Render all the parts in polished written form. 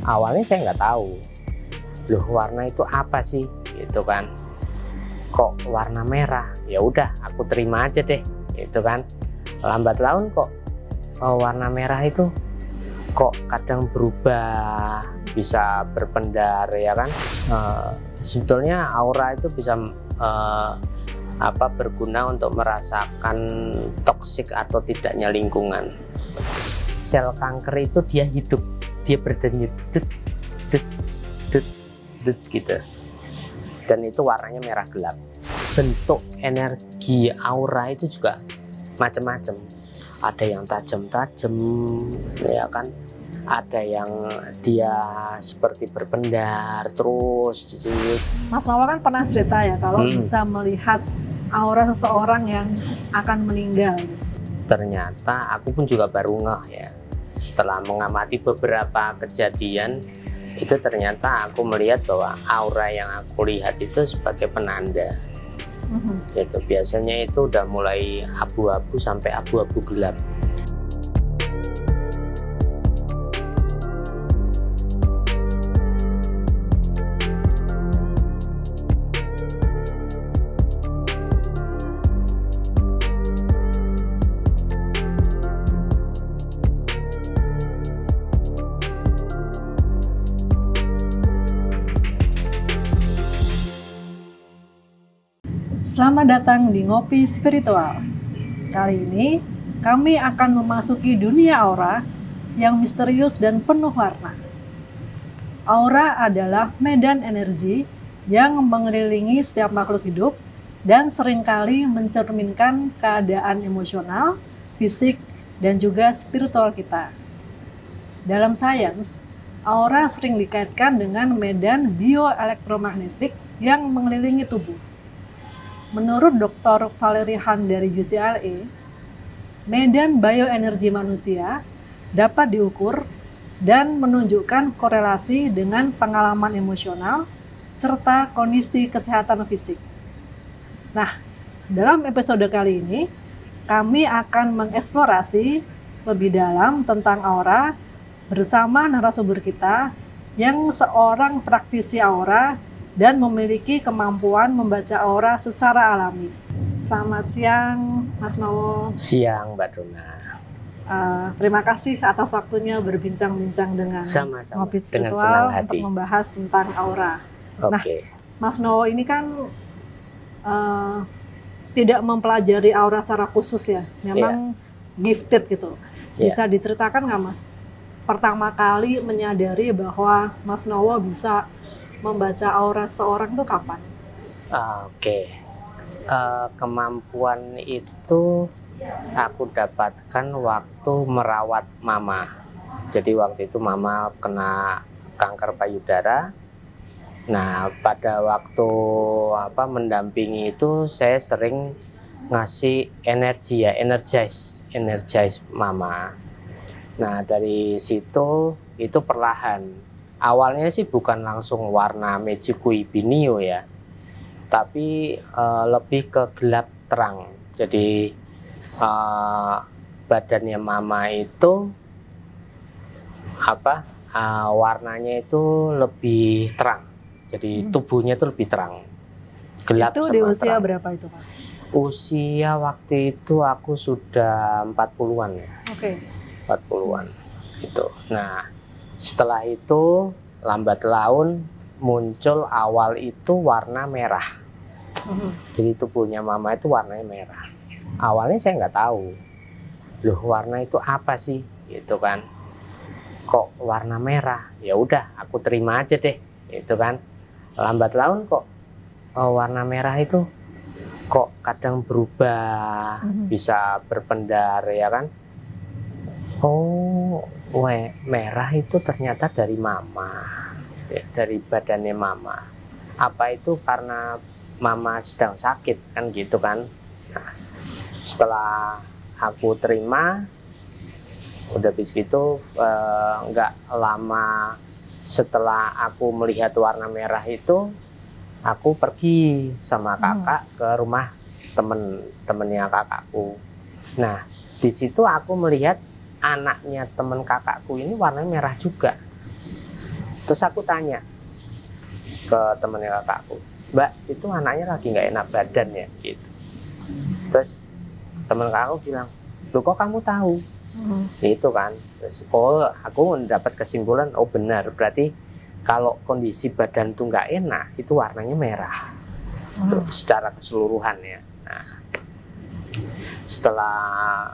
Awalnya saya nggak tahu, loh warna itu apa sih, gitu kan? Kok warna merah? Ya udah, aku terima aja deh, gitu kan? Lambat laun kok warna merah itu kok kadang berubah, bisa berpendar, ya kan? Sebetulnya aura itu bisa berguna untuk merasakan toksik atau tidaknya lingkungan. Sel kanker itu dia hidup, dia berdenyut, dut, dut, dut, dut, gitu. Dan itu warnanya merah gelap. Bentuk energi aura itu juga macam-macam. Ada yang tajam-tajam, ya kan? Ada yang dia seperti berpendar terus. Mas Nowo kan pernah cerita ya kalau bisa melihat aura seseorang yang akan meninggal. Ternyata aku pun juga baru ngeh ya. Setelah mengamati beberapa kejadian itu, ternyata aku melihat bahwa aura yang aku lihat itu sebagai penanda. Itu biasanya itu udah mulai abu-abu sampai abu-abu gelap. Selamat datang di Ngopi Spiritual. Kali ini kami akan memasuki dunia aura yang misterius dan penuh warna. Aura adalah medan energi yang mengelilingi setiap makhluk hidup dan seringkali mencerminkan keadaan emosional, fisik, dan juga spiritual kita. Dalam sains, aura sering dikaitkan dengan medan bioelektromagnetik yang mengelilingi tubuh. Menurut Dr. Valerie Hahn dari UCLA, medan bioenergi manusia dapat diukur dan menunjukkan korelasi dengan pengalaman emosional serta kondisi kesehatan fisik. Nah, dalam episode kali ini, kami akan mengeksplorasi lebih dalam tentang aura bersama narasumber kita yang seorang praktisi aura dan memiliki kemampuan membaca aura secara alami. Selamat siang, Mas Nowo. Siang, Mbak Dona. Terima kasih atas waktunya berbincang-bincang dengan Ngopi Spiritual untuk membahas tentang aura. Nah, Mas Nowo ini kan tidak mempelajari aura secara khusus ya, memang gifted gitu. Bisa diceritakan nggak Mas, pertama kali menyadari bahwa Mas Nowo bisa membaca aura seorang itu kapan? Kemampuan itu aku dapatkan waktu merawat mama. Jadi waktu itu mama kena kanker payudara. Nah, pada waktu mendampingi itu saya sering ngasih energi ya, energize mama. Nah, dari situ itu perlahan. Awalnya sih bukan langsung warna Mejikui Binio ya, tapi lebih ke gelap terang. Jadi badannya mama itu warnanya itu lebih terang. Jadi tubuhnya itu lebih terang. Gelap itu sama di usia terang. Berapa itu Mas? Usia waktu itu aku sudah 40-an ya. 40-an itu. Nah, setelah itu lambat laun muncul awal itu warna merah. Jadi tubuhnya mama itu warnanya merah. Awalnya saya nggak tahu, loh warna itu apa sih, gitu kan? Kok warna merah? Ya udah, aku terima aja deh, gitu kan? Lambat laun kok warna merah itu kok kadang berubah, bisa berpendar, ya kan? Oh, merah itu ternyata dari mama, ya, dari badannya mama. Apa itu karena mama sedang sakit kan gitu kan? Nah, setelah aku terima, udah habis gitu nggak lama setelah aku melihat warna merah itu, aku pergi sama kakak ke rumah temennya kakakku. Nah, di situ aku melihat anaknya temen kakakku ini warnanya merah juga. Terus aku tanya ke temennya kakakku, Mbak, itu anaknya lagi nggak enak badan ya gitu. Terus temen kakakku bilang, loh kok kamu tahu? Itu kan. Terus oh aku mendapat kesimpulan, oh benar, berarti kalau kondisi badan tuh nggak enak itu warnanya merah. Tuh, secara keseluruhan ya. Nah, setelah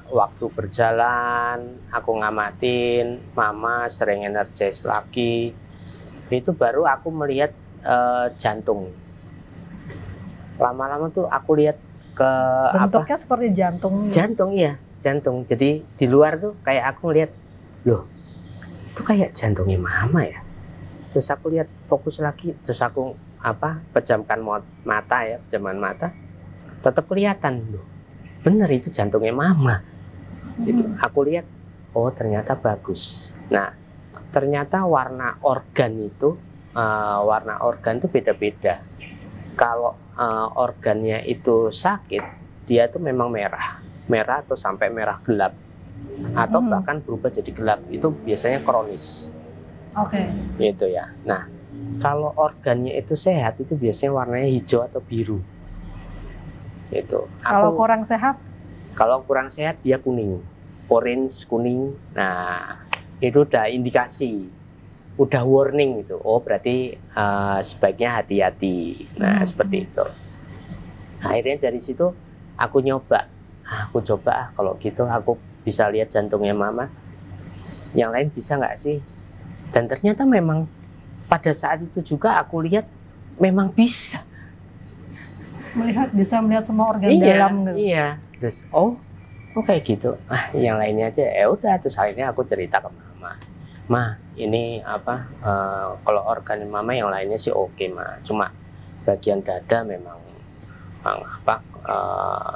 waktu berjalan, aku ngamatin mama sering energis lagi, itu baru aku melihat jantung. Lama-lama tuh aku lihat ke bentuknya seperti jantung. Jantung, iya, jantung. Jadi di luar tuh kayak aku lihat, loh, itu kayak jantungnya mama ya. Terus aku lihat fokus lagi, terus aku pejamkan mata ya, pejaman mata, tetap kelihatan loh. Bener itu jantungnya mama. Itu aku lihat, oh ternyata bagus. Nah, ternyata warna organ itu beda-beda. Kalau organnya itu sakit, dia tuh memang merah atau sampai merah gelap, atau bahkan berubah jadi gelap. Itu biasanya kronis. Oke. Gitu ya. Nah, kalau organnya itu sehat, itu biasanya warnanya hijau atau biru. Itu. Kalau kurang sehat? Kalau kurang sehat dia kuning, orange, kuning. Nah, itu udah indikasi, udah warning itu. Oh berarti sebaiknya hati-hati. Nah seperti itu. Akhirnya dari situ aku nyoba. Aku coba kalau gitu aku bisa lihat jantungnya mama. Yang lain bisa nggak sih? Dan ternyata memang pada saat itu juga aku lihat memang bisa. Bisa melihat semua organ dalam gitu. Iya. Terus kayak gitu. Yang lainnya aja ya udah. Terus akhirnya aku cerita ke mama. Ma, ini kalau organ mama yang lainnya sih oke, Ma. Cuma bagian dada memang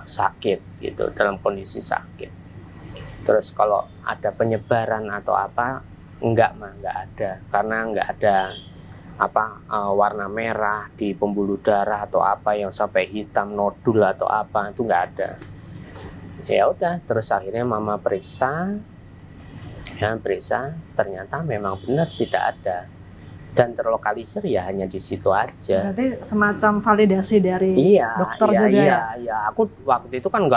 sakit gitu, dalam kondisi sakit. Terus kalau ada penyebaran atau apa, enggak, Ma, enggak ada. Karena enggak ada warna merah di pembuluh darah atau apa yang sampai hitam, nodul atau apa, itu enggak ada. Ya udah, terus akhirnya mama periksa, ternyata memang benar tidak ada, dan terlokalisir ya hanya di situ aja. Berarti semacam validasi dari dokter juga. Iya, aku waktu itu kan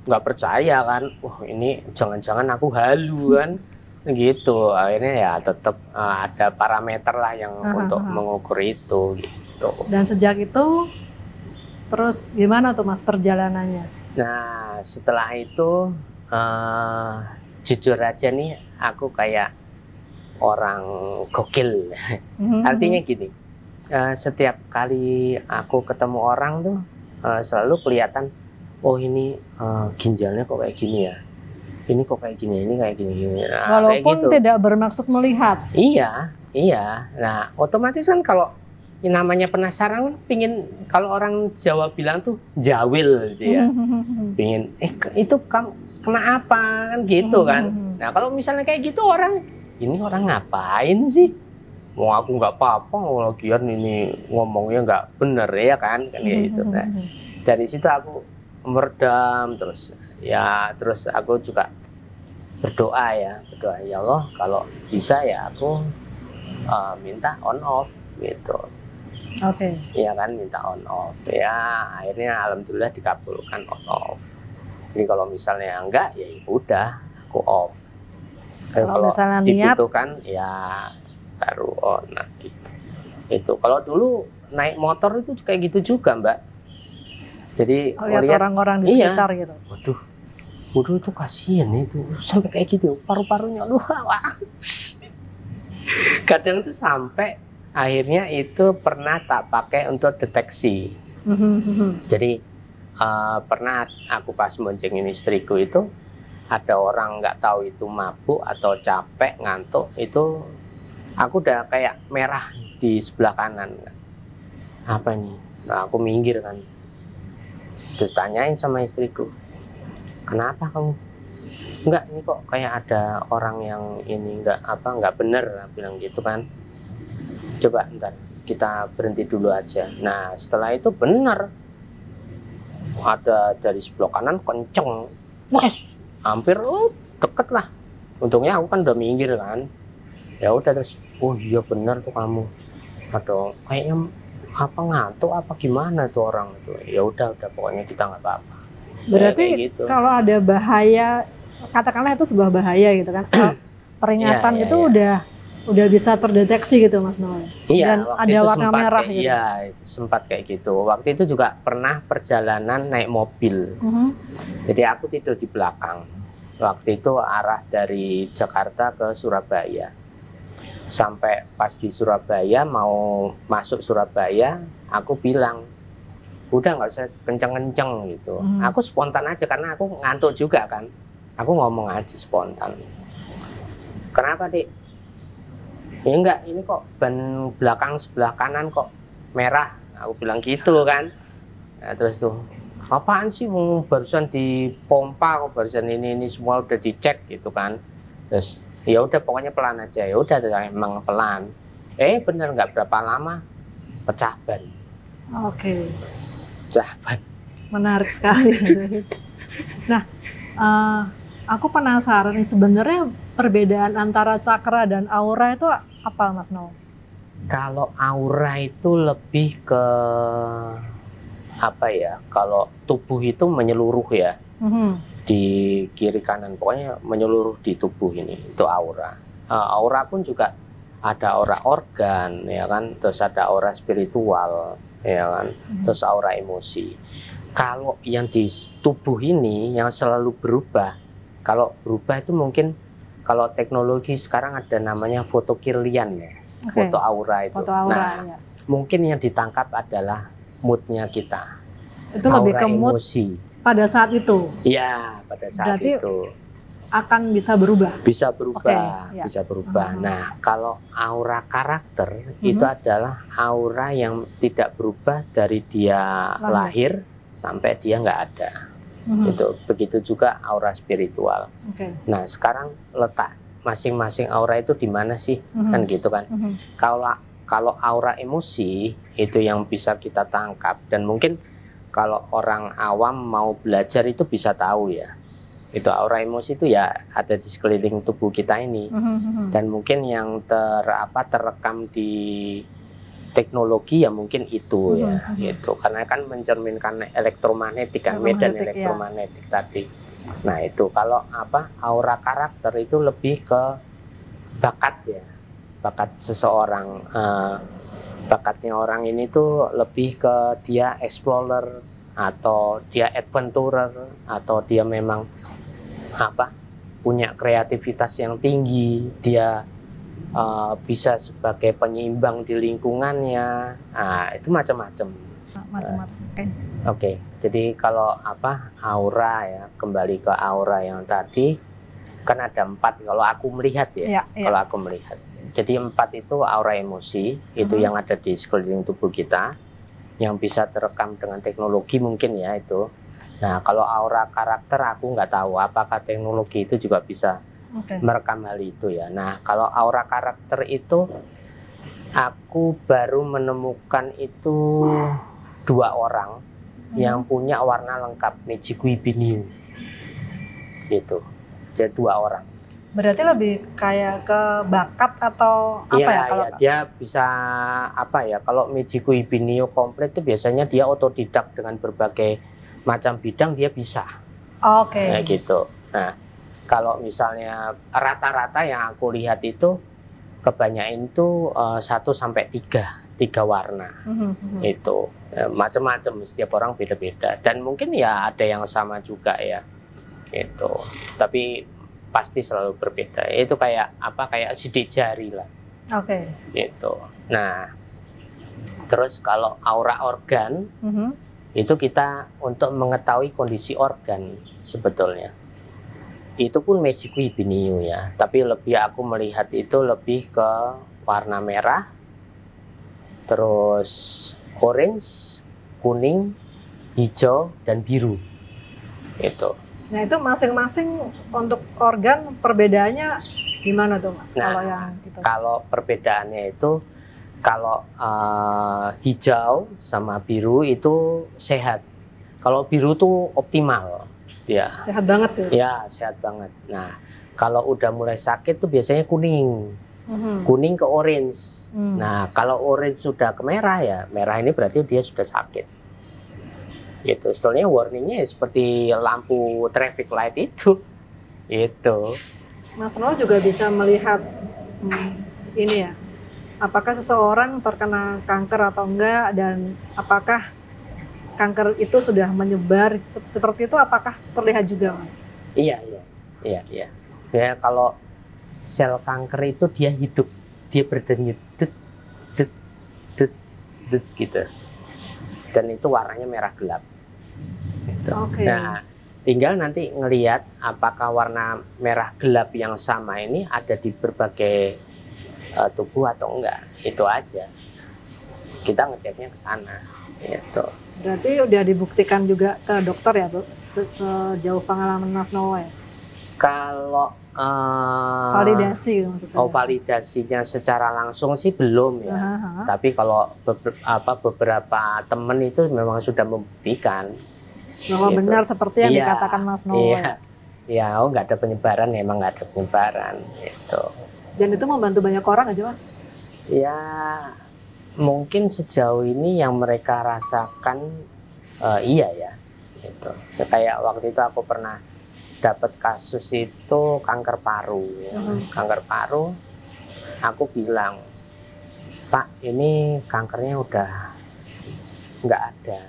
nggak percaya kan, ini jangan-jangan aku halu kan, gitu. Akhirnya ya tetap ada parameter lah yang untuk mengukur itu, gitu. Dan sejak itu terus gimana tuh Mas perjalanannya? Nah setelah itu jujur aja nih, aku kayak orang gokil. Artinya gini, setiap kali aku ketemu orang tuh selalu kelihatan, oh ini ginjalnya kok kayak gini ya, ini kok kayak gini, ini kayak gini. Nah, walaupun kayak gitu. Tidak bermaksud melihat. Iya. Nah otomatis kan kalau ini namanya penasaran, pingin, kalau orang Jawa bilang tuh jawil gitu ya. Pingin, itu kamu kenapa kan gitu kan. Nah kalau misalnya kayak gitu ini orang ngapain sih? Mau aku nggak apa-apa, lagian ini ngomongnya nggak bener ya kan kayak gitu. Nah, dari situ aku meredam terus aku juga berdoa ya Allah, kalau bisa ya aku minta on off gitu. Oke. Iya kan, minta on off ya. Akhirnya alhamdulillah dikabulkan on off. Jadi kalau misalnya enggak ya udah aku off. Kalau misalnya dibutuhkan ya baru on lagi. Itu kalau dulu naik motor itu kayak gitu juga, Mbak. Jadi lihat orang-orang di sekitar gitu. Waduh itu kasihan itu sampai kayak gitu, paru-parunya kadang tuh sampai akhirnya itu pernah tak pakai untuk deteksi. Jadi pernah aku pas boncengin istriku itu, ada orang nggak tahu itu mabuk atau capek, ngantuk, itu aku udah kayak merah di sebelah kanan. Apa ini? Nah, aku minggir kan. Terus tanyain sama istriku, kenapa kamu? Enggak, ini kok kayak ada orang yang ini nggak bener, bilang gitu kan. Coba ntar kita berhenti dulu aja. Nah setelah itu benar ada dari sebelah kanan kenceng, hampir deket lah. Untungnya aku kan udah minggir kan. Ya udah terus oh iya benar tuh kamu, atau kayaknya apa ngantuk apa gimana tuh orang itu. Ya udah pokoknya kita nggak apa-apa. Berarti gitu. Kalau ada bahaya, katakanlah itu sebuah bahaya gitu kan, peringatan ya, itu udah bisa terdeteksi gitu Mas Noel. Iya, dan ada warna merah gitu. Iya, sempat kayak gitu. Waktu itu juga pernah perjalanan naik mobil. Jadi aku tidur di belakang. Waktu itu arah dari Jakarta ke Surabaya. Sampai pas di Surabaya, mau masuk Surabaya, aku bilang, udah nggak usah kenceng-kenceng gitu. Aku spontan aja karena aku ngantuk juga kan. Aku ngomong aja spontan. Kenapa, Dik? Ya enggak, ini kok ban belakang sebelah kanan kok merah. Aku bilang gitu kan. Nah, terus tuh, apaan sih barusan dipompa kok, barusan ini semua udah dicek gitu kan. Terus ya udah pokoknya pelan aja. Ya udah emang pelan. Bener nggak berapa lama pecah ban. Oke. Pecah ban. Menarik sekali. Nah, aku penasaran nih, sebenarnya perbedaan antara cakra dan aura itu apa Mas Noel? Kalau aura itu lebih ke apa ya? Kalau tubuh itu menyeluruh ya, di kiri kanan, pokoknya menyeluruh di tubuh ini, itu aura. Aura pun juga ada aura organ, ya kan? Terus ada aura spiritual, ya kan? Terus aura emosi. Kalau yang di tubuh ini yang selalu berubah, kalau berubah itu mungkin kalau teknologi sekarang ada namanya foto kirlian ya, foto aura itu. Foto aura, nah, mungkin yang ditangkap adalah moodnya kita. Itu lebih ke mood emosi. Pada saat itu. Iya, pada saat berarti itu. Akan bisa berubah. Bisa berubah, bisa berubah. Nah, kalau aura karakter itu adalah aura yang tidak berubah dari dia lahir sampai dia nggak ada. Gitu. Begitu juga aura spiritual. Nah, sekarang letak masing-masing aura itu di mana sih? Kan gitu kan. Kalau aura emosi itu yang bisa kita tangkap, dan mungkin kalau orang awam mau belajar itu bisa tahu ya. Itu aura emosi itu ya ada di sekeliling tubuh kita ini. Dan mungkin yang terekam di teknologi ya mungkin itu ya, gitu. Karena kan mencerminkan elektromagnetik kan, medan elektromagnetik tadi. Nah itu kalau aura karakter itu lebih ke bakat ya, bakat seseorang. Bakatnya orang ini tuh lebih ke dia explorer atau dia adventurer atau dia memang punya kreativitas yang tinggi, dia bisa sebagai penyeimbang di lingkungannya. Nah, itu macam-macam. Oke. Jadi kalau aura ya, kembali ke aura yang tadi kan ada 4 kalau aku melihat ya. Kalau aku melihat. Jadi 4 itu aura emosi, itu yang ada di sekeliling tubuh kita, yang bisa terekam dengan teknologi mungkin ya itu. Nah, kalau aura karakter aku nggak tahu apakah teknologi itu juga bisa merekam hal itu ya. Nah, kalau aura karakter itu aku baru menemukan itu 2 orang yang punya warna lengkap Mechikui Binyu. Gitu. Jadi 2 orang. Berarti lebih kayak ke bakat atau apa ya? Kalau dia bisa kalau Mechikui Binyu komplit itu biasanya dia otodidak dengan berbagai macam bidang dia bisa. Kayak gitu. Nah, kalau misalnya rata-rata yang aku lihat itu kebanyakan itu 1 sampai 3 warna. Itu macam-macam, setiap orang beda-beda, dan mungkin ya ada yang sama juga ya. Gitu. Tapi pasti selalu berbeda. Itu kayak kayak sidik jari lah. Gitu. Nah, terus kalau aura organ itu kita untuk mengetahui kondisi organ sebetulnya. Itu pun Mechikui Binyu ya, tapi lebih aku melihat itu lebih ke warna merah, terus orange, kuning, hijau, dan biru. Itu. Nah itu masing-masing untuk organ perbedaannya gimana tuh Mas? Nah, kalau perbedaannya itu kalau hijau sama biru itu sehat. Kalau biru tuh optimal. Ya. Sehat banget tuh. Ya, sehat banget. Nah, kalau udah mulai sakit tuh biasanya kuning. kuning ke orange. Nah, kalau orange sudah ke merah ya, merah ini berarti dia sudah sakit. Gitu. Sebetulnya warningnya seperti lampu traffic light itu. Itu. Mas Noel juga bisa melihat ini ya, apakah seseorang terkena kanker atau enggak, dan apakah kanker itu sudah menyebar seperti itu, apakah terlihat juga, Mas? Iya. Ya, kalau sel kanker itu dia hidup, dia berdenyut, det gitu. Dan itu warnanya merah gelap. Gitu. Nah, tinggal nanti ngelihat apakah warna merah gelap yang sama ini ada di berbagai tubuh atau enggak. Itu aja. Kita ngeceknya ke sana. Gitu. Berarti udah dibuktikan juga ke dokter ya, Bu? Sejauh pengalaman Mas Noel ya? Kalau validasi maksudnya. Validasinya secara langsung sih belum ya. Tapi kalau beberapa temen itu memang sudah membuktikan bahwa gitu. Benar seperti yang dikatakan Mas Noel. Iya, nggak ada penyebaran, emang nggak ada penyebaran gitu. Dan itu membantu banyak orang aja, Mas? Ya, mungkin sejauh ini yang mereka rasakan iya ya. Gitu. Kayak waktu itu aku pernah dapat kasus itu kanker paru. Ya. Kanker paru, aku bilang, Pak, ini kankernya udah nggak ada,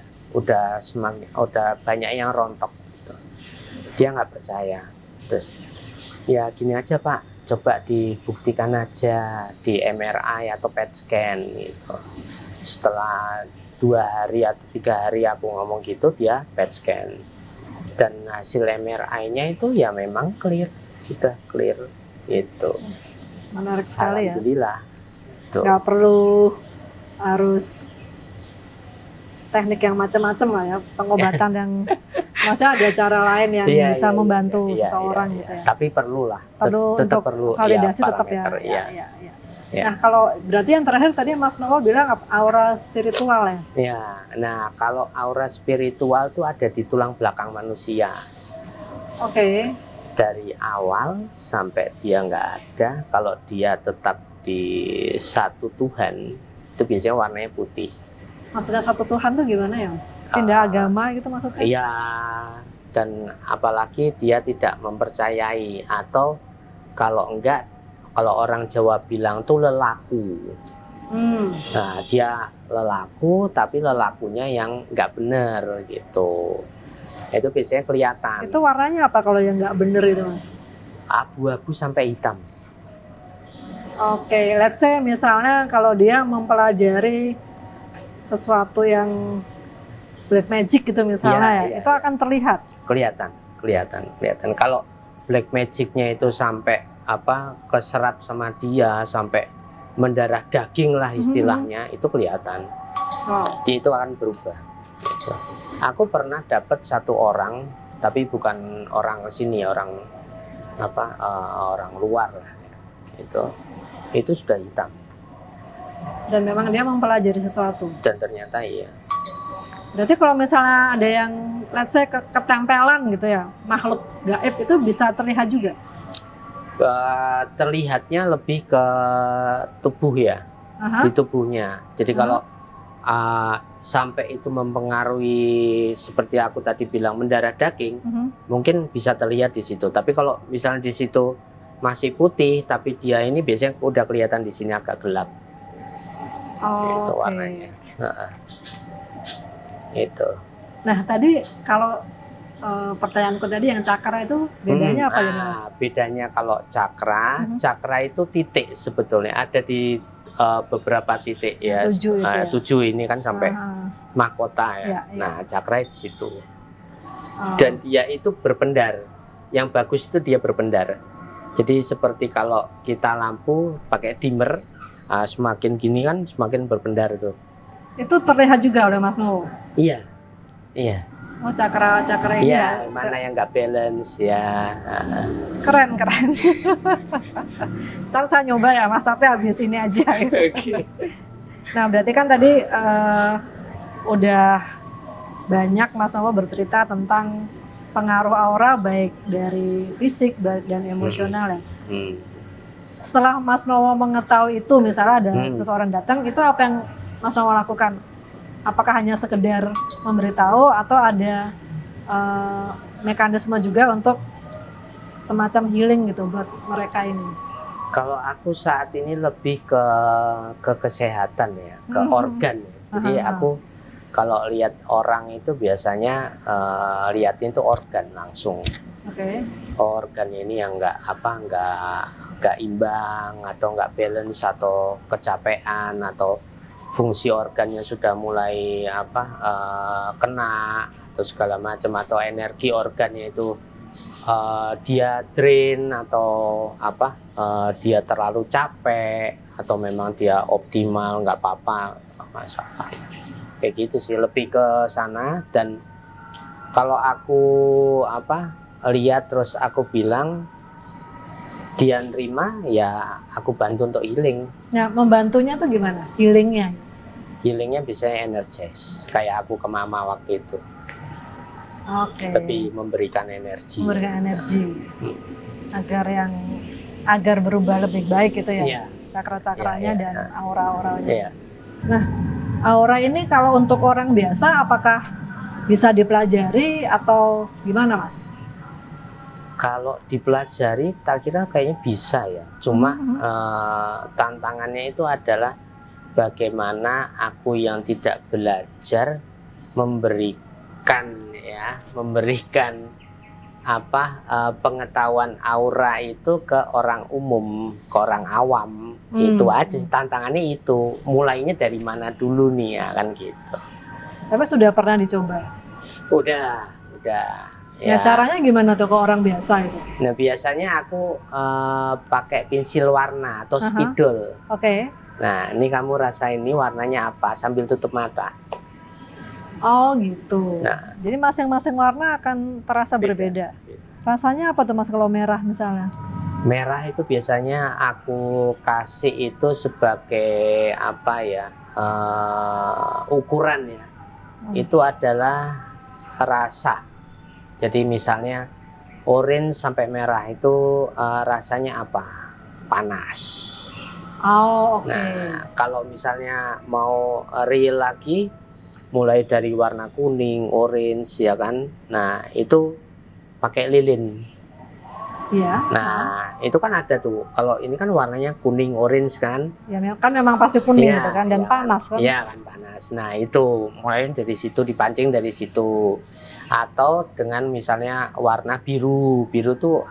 udah banyak yang rontok. Gitu. Dia nggak percaya. Terus, ya gini aja Pak, coba dibuktikan aja di MRI atau PET scan gitu. Setelah 2 hari atau 3 hari aku ngomong gitu, dia PET scan. Dan hasil MRI-nya itu ya memang clear, sudah clear gitu. Menarik sekali ya. Alhamdulillah. Nggak perlu harus teknik yang macam-macam lah ya, pengobatan yang maksudnya ada cara lain yang bisa membantu seseorang gitu ya. Tapi perlu lah. Tetap perlu validasi tetap ya. Nah, kalau berarti yang terakhir tadi Mas Noel bilang aura spiritual ya? Ya, nah kalau aura spiritual itu ada di tulang belakang manusia. Oke. Dari awal sampai dia nggak ada, kalau dia tetap di satu Tuhan, itu biasanya warnanya putih. Maksudnya satu Tuhan tuh gimana ya, Mas? Pindah agama gitu maksudnya? Iya, dan apalagi dia tidak mempercayai, atau kalau enggak, kalau orang Jawa bilang tuh lelaku. Nah, dia lelaku tapi lelakunya yang nggak bener gitu. Itu biasanya kelihatan. Itu warnanya apa kalau yang nggak bener itu, Mas? Abu-abu sampai hitam. Oke, let's say misalnya kalau dia mempelajari sesuatu yang black magic gitu misalnya itu akan terlihat. Kelihatan. Kalau black magicnya itu sampai keserap sama dia, sampai mendarah daging lah istilahnya, itu kelihatan. Itu akan berubah. Gitu. Aku pernah dapat satu orang, tapi bukan orang sini, orang luar lah. Itu sudah hitam. Dan memang dia mempelajari sesuatu. Dan ternyata iya. Berarti kalau misalnya ada yang let's say ketempelan gitu ya, makhluk gaib itu bisa terlihat juga? Terlihatnya lebih ke tubuh ya, di tubuhnya. Jadi kalau sampai itu mempengaruhi seperti aku tadi bilang mendarah daging, mungkin bisa terlihat di situ. Tapi kalau misalnya di situ masih putih, tapi dia ini biasanya udah kelihatan di sini agak gelap. Itu warnanya. Itu. Nah tadi kalau pertanyaanku tadi yang cakra itu bedanya apa ya, Mas? Bedanya kalau cakra itu titik sebetulnya, ada di beberapa titik ya. 7 ini kan sampai mahkota ya. Nah, cakra di situ. Dan dia itu berpendar. Yang bagus itu dia berpendar. Jadi seperti kalau kita lampu pakai dimmer, semakin gini kan semakin berpendar itu. Itu terlihat juga oleh Mas Noel? Iya. Oh, cakra ini ya. Mana yang nggak balance ya. Keren. Ntar saya nyoba ya Mas, tapi habis ini aja. Okay. Nah, berarti kan tadi udah banyak Mas Noel bercerita tentang pengaruh aura baik dari fisik dan emosional ya. setelah Mas Nowo mengetahui itu, misalnya ada seseorang datang, itu apa yang Mas Nowo lakukan? Apakah hanya sekedar memberitahu atau ada mekanisme juga untuk semacam healing gitu buat mereka ini? Kalau aku saat ini lebih ke kesehatan ya, ke organ. Jadi aku kalau lihat orang itu biasanya liatin tuh organ langsung. Organ ini yang nggak imbang atau nggak balance atau kecapean atau fungsi organnya sudah mulai kena atau segala macam, atau energi organnya itu dia drain atau dia terlalu capek atau memang dia optimal, nggak apa-apa, masalah. Kayak gitu sih, lebih ke sana. Dan kalau aku lihat terus aku bilang dia nerima, ya aku bantu untuk healing. Nah, membantunya tuh gimana? Healingnya? Healingnya biasanya energize, kayak aku ke mama waktu itu. Lebih memberikan energi. Memberikan energi agar berubah lebih baik gitu ya. Cakra-cakranya dan aura-auranya. Nah, aura ini kalau untuk orang biasa apakah bisa dipelajari atau gimana, Mas? Kalau dipelajari, tak kira kayaknya bisa ya. Cuma tantangannya itu adalah bagaimana aku yang tidak belajar memberikan pengetahuan aura itu ke orang umum, ke orang awam. Itu aja tantangannya itu. Mulainya dari mana dulu nih ya, kan gitu. Tapi sudah pernah dicoba? Udah. Ya, caranya gimana tuh ke orang biasa itu? Nah, biasanya aku pakai pensil warna atau spidol. Nah, ini kamu rasain ini warnanya apa sambil tutup mata. Oh gitu. Nah, jadi masing-masing warna akan terasa berbeda. Rasanya apa tuh Mas kalau merah misalnya? Merah itu biasanya aku kasih itu sebagai ukuran ya. Itu adalah rasa. Jadi misalnya orange sampai merah itu rasanya apa? Panas. Nah, kalau misalnya mau real lagi, mulai dari warna kuning, orange ya kan. Nah, itu pakai lilin. Nah, itu kan ada tuh. Kalau ini kan warnanya kuning, orange kan. Ya kan memang pasti kuning gitu kan, dan panas kan. Iya kan panas. Nah, itu mulai dari situ, dipancing dari situ. Atau dengan misalnya warna biru. Biru tuh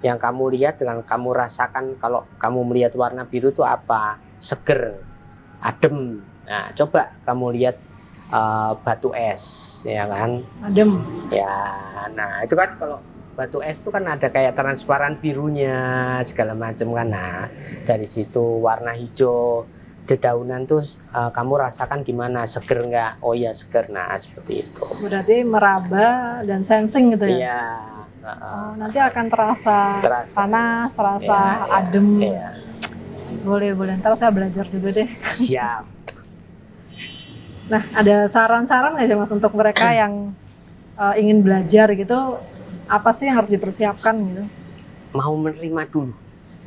yang kamu lihat dengan kamu rasakan. Kalau kamu melihat warna biru tuh apa? Seger, adem. Nah, coba kamu lihat batu es, ya kan? Adem. Ya, nah itu kan kalau batu es itu kan ada kayak transparan birunya segala macam kan. Nah, dari situ warna hijau dedaunan tuh kamu rasakan gimana, seger nggak? Oh ya seger. Nah, seperti itu. Berarti meraba dan sensing gitu ya? Iya. Nanti akan terasa panas, terasa adem. Boleh. Ntar saya belajar juga deh. Siap. Nah, ada saran-saran nggak sih Mas untuk mereka yang ingin belajar gitu? Apa sih yang harus dipersiapkan gitu? Mau menerima dulu.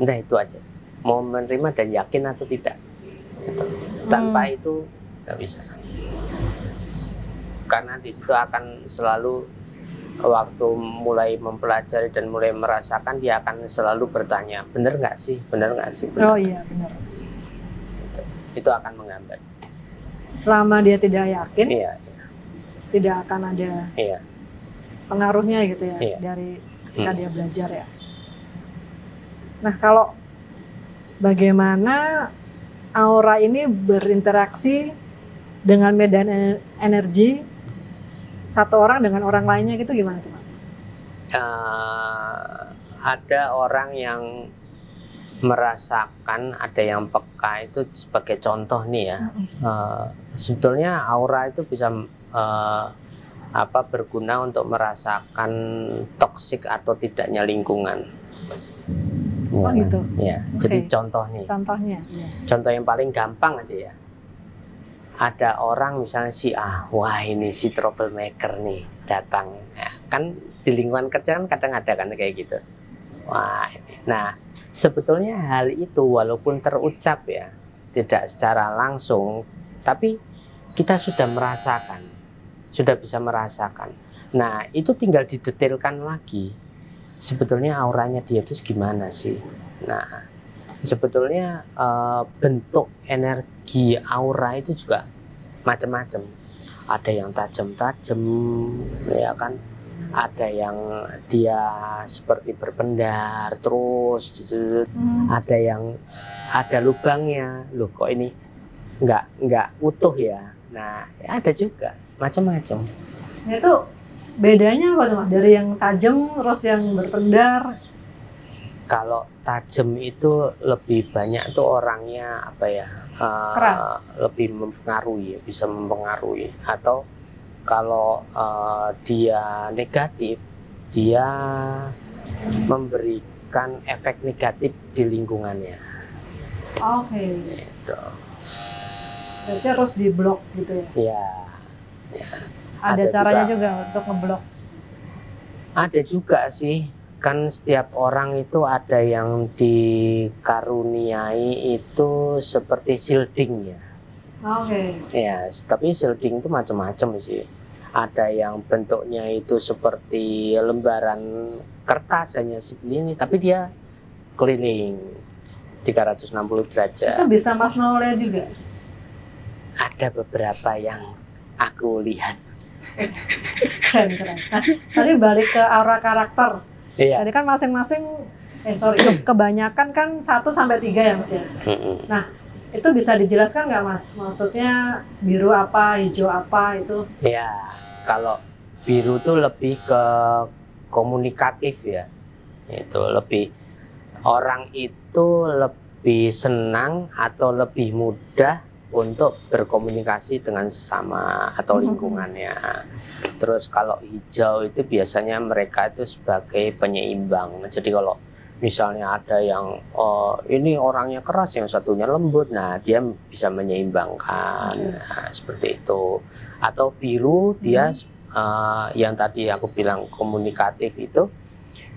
Udah itu aja. Mau menerima dan yakin atau tidak. Tanpa itu nggak bisa. Karena di situ akan selalu waktu mulai mempelajari dan mulai merasakan, dia akan selalu bertanya, bener nggak sih? Iya benar. Itu akan menghambat. Selama dia tidak yakin, tidak akan ada pengaruhnya gitu ya dari ketika dia belajar ya. Nah, kalau bagaimana aura ini berinteraksi dengan medan energi satu orang dengan orang lainnya gitu, gimana tuh Mas? Ada orang yang merasakan, ada yang peka. Itu sebagai contoh nih ya. Sebetulnya aura itu bisa berguna untuk merasakan toksik atau tidaknya lingkungan. Oh gitu. Ya, jadi contoh nih. Contohnya. Contoh yang paling gampang aja ya. Ada orang misalnya wah ini si troublemaker nih datang. Ya, kan di lingkungan kerja kan kadang ada kan kayak gitu. Wah, nah sebetulnya hal itu walaupun terucap ya, tidak secara langsung, tapi kita sudah merasakan, sudah bisa merasakan. Nah, itu tinggal didetailkan lagi. Sebetulnya auranya dia itu gimana sih? Nah, sebetulnya bentuk energi aura itu juga macam-macam. Ada yang tajam-tajam, ya kan? Ada yang dia seperti berpendar terus, ada yang ada lubangnya. Loh, kok ini nggak utuh ya? Nah, ya ada juga macam-macam. Nah, itu bedanya apa tuh Mas? Dari yang tajam terus yang berpendar? Kalau tajam itu lebih banyak tuh orangnya apa ya? Keras. Lebih mempengaruhi, bisa mempengaruhi. Atau kalau dia negatif, dia memberikan efek negatif di lingkungannya. Oke. Gitu. Berarti harus diblok gitu ya? Ya. Ada caranya juga untuk ngeblok? Ada juga sih. Kan setiap orang itu ada yang dikaruniai itu seperti shielding ya. Oke. Ya, tapi shielding itu macam-macam sih. Ada yang bentuknya itu seperti lembaran kertas hanya segini, tapi dia keliling 360 derajat. Itu bisa Mas Nolnya juga? Ada beberapa yang aku lihat. Keren. Tadi balik ke aura karakter. Iya. Tadi kan masing-masing, kebanyakan kan 1-3 ya Mas ya? Nah, itu bisa dijelaskan nggak Mas? Maksudnya biru apa, hijau apa itu? Ya, kalau biru tuh lebih ke komunikatif ya. Itu lebih, orang itu lebih senang atau lebih mudah untuk berkomunikasi dengan sesama atau lingkungannya. Terus kalau hijau itu biasanya mereka itu sebagai penyeimbang. Jadi kalau misalnya ada yang ini orangnya keras, yang satunya lembut, nah dia bisa menyeimbangkan. Nah, seperti itu. Atau biru dia yang tadi aku bilang komunikatif itu,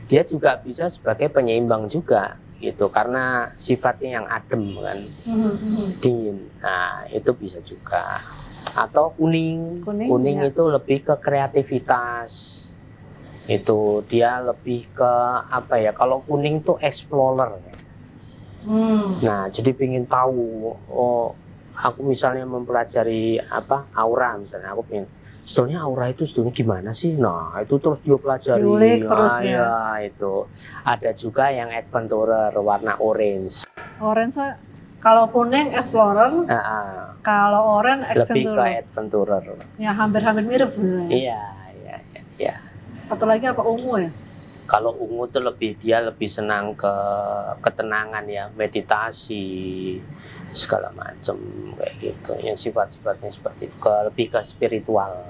dia juga bisa sebagai penyeimbang juga gitu, karena sifatnya yang adem kan, dingin. Nah, itu bisa juga. Atau kuning ya. Itu lebih ke kreativitas. Itu dia lebih ke apa ya? Kalau kuning tuh explorer. Nah, jadi pengen tahu. Oh, aku misalnya mempelajari apa aura, misalnya aku pengen, sebetulnya aura itu sebetulnya gimana sih? Nah, itu terus dia pelajari. Diulik terus ya. Itu. Ada juga yang adventurer warna orange. Orange, kalau kuning explorer, kalau orange lebih ke adventurer. Ya hampir-hampir mirip sebenarnya. Iya. Satu lagi apa, ungu ya? Kalau ungu tuh dia lebih senang ke ketenangan ya, meditasi segala macam kayak gitu. Yang sifat-sifatnya seperti itu, lebih ke spiritual.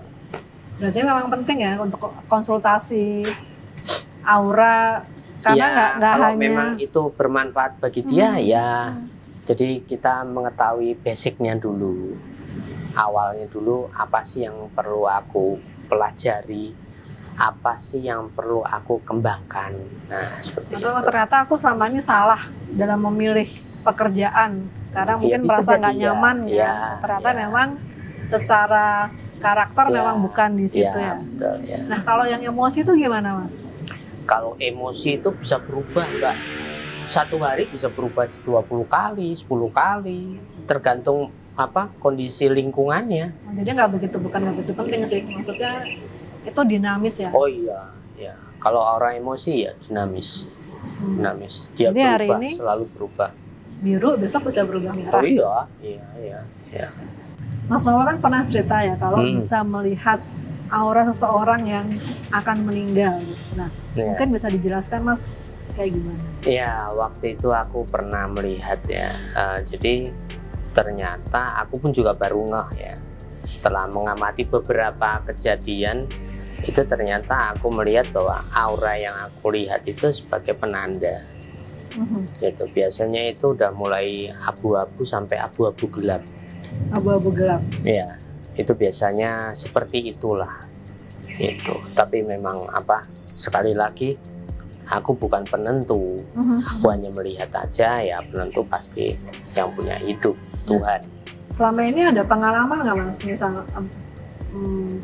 Berarti memang penting ya untuk konsultasi aura, karena nggak hanya memang itu bermanfaat bagi dia ya. Jadi kita mengetahui basicnya dulu, awalnya dulu, apa sih yang perlu aku pelajari, apa sih yang perlu aku kembangkan. Nah, seperti itu. Atau ternyata aku selama ini salah dalam memilih pekerjaan karena mungkin merasa nggak nyaman ya. Ternyata memang secara karakter memang bukan di situ ya. Betul, ya. Nah, kalau yang emosi itu gimana Mas? Kalau emosi itu bisa berubah Mbak. Satu hari bisa berubah 20 kali, 10 kali, tergantung apa kondisi lingkungannya. Jadi bukan nggak begitu penting sih, maksudnya itu dinamis ya. Oh iya. Kalau orang emosi ya dinamis. Dia jadi berubah, hari ini selalu berubah. Biru, besok bisa berubah merah. Oh iya. Mas Nowa kan pernah cerita ya kalau bisa melihat aura seseorang yang akan meninggal. Nah, mungkin bisa dijelaskan Mas kayak gimana? Ya, waktu itu aku pernah melihat ya. Jadi ternyata aku pun juga baru ngeh ya. Setelah mengamati beberapa kejadian, itu ternyata aku melihat bahwa aura yang aku lihat itu sebagai penanda. Gitu. Biasanya itu udah mulai abu-abu sampai abu-abu gelap. Abu-abu gelap. Ya, itu biasanya seperti itulah. Itu. Tapi memang sekali lagi aku bukan penentu. Aku hanya melihat aja, ya penentu pasti yang punya hidup, Tuhan. Selama ini ada pengalaman nggak Mas, misalnya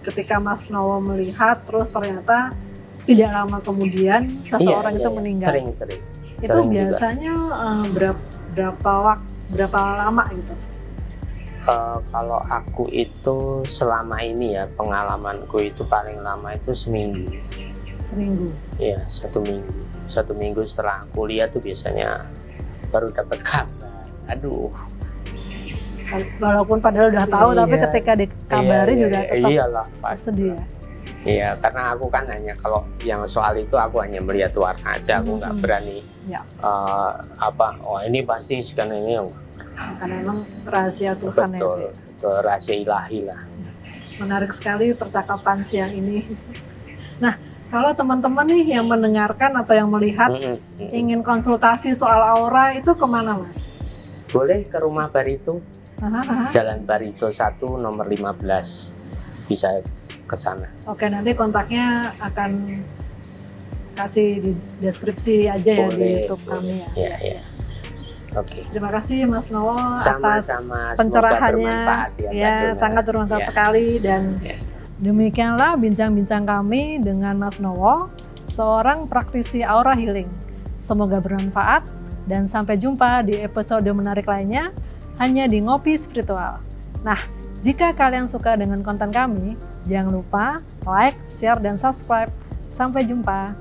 ketika Mas Nowo melihat terus ternyata tidak lama kemudian seseorang itu meninggal? Sering. Itu biasanya berapa lama gitu? Kalau aku itu selama ini ya, pengalamanku itu paling lama itu seminggu. Seminggu? Iya, 1 minggu. 1 minggu setelah kuliah tuh biasanya baru dapat kabar. Aduh. Walaupun padahal udah tahu, tapi ketika dikabari juga tetap iyalah, sedih ya? Iya, karena aku kan hanya, kalau yang soal itu aku hanya melihat warna aja, aku nggak berani ini pasti sekarang ini yang karena memang rahasia Tuhan. Betul, itu rahasia ilahi lah. Menarik sekali percakapan siang ini. Nah, kalau teman-teman nih yang mendengarkan atau yang melihat ingin konsultasi soal aura, itu kemana Mas? Boleh ke rumah Barito, Jalan Barito 1 nomor 15, bisa ke sana. Oke, nanti kontaknya akan kasih di deskripsi aja. Boleh, ya di YouTube kami ya. Iya. Oke. Terima kasih Mas Nowo atas pencerahannya. Sangat bermanfaat sekali, dan demikianlah bincang-bincang kami dengan Mas Nowo, seorang praktisi aura healing. Semoga bermanfaat dan sampai jumpa di episode menarik lainnya hanya di Ngopi Spiritual. Nah, jika kalian suka dengan konten kami, jangan lupa like, share, dan subscribe. Sampai jumpa.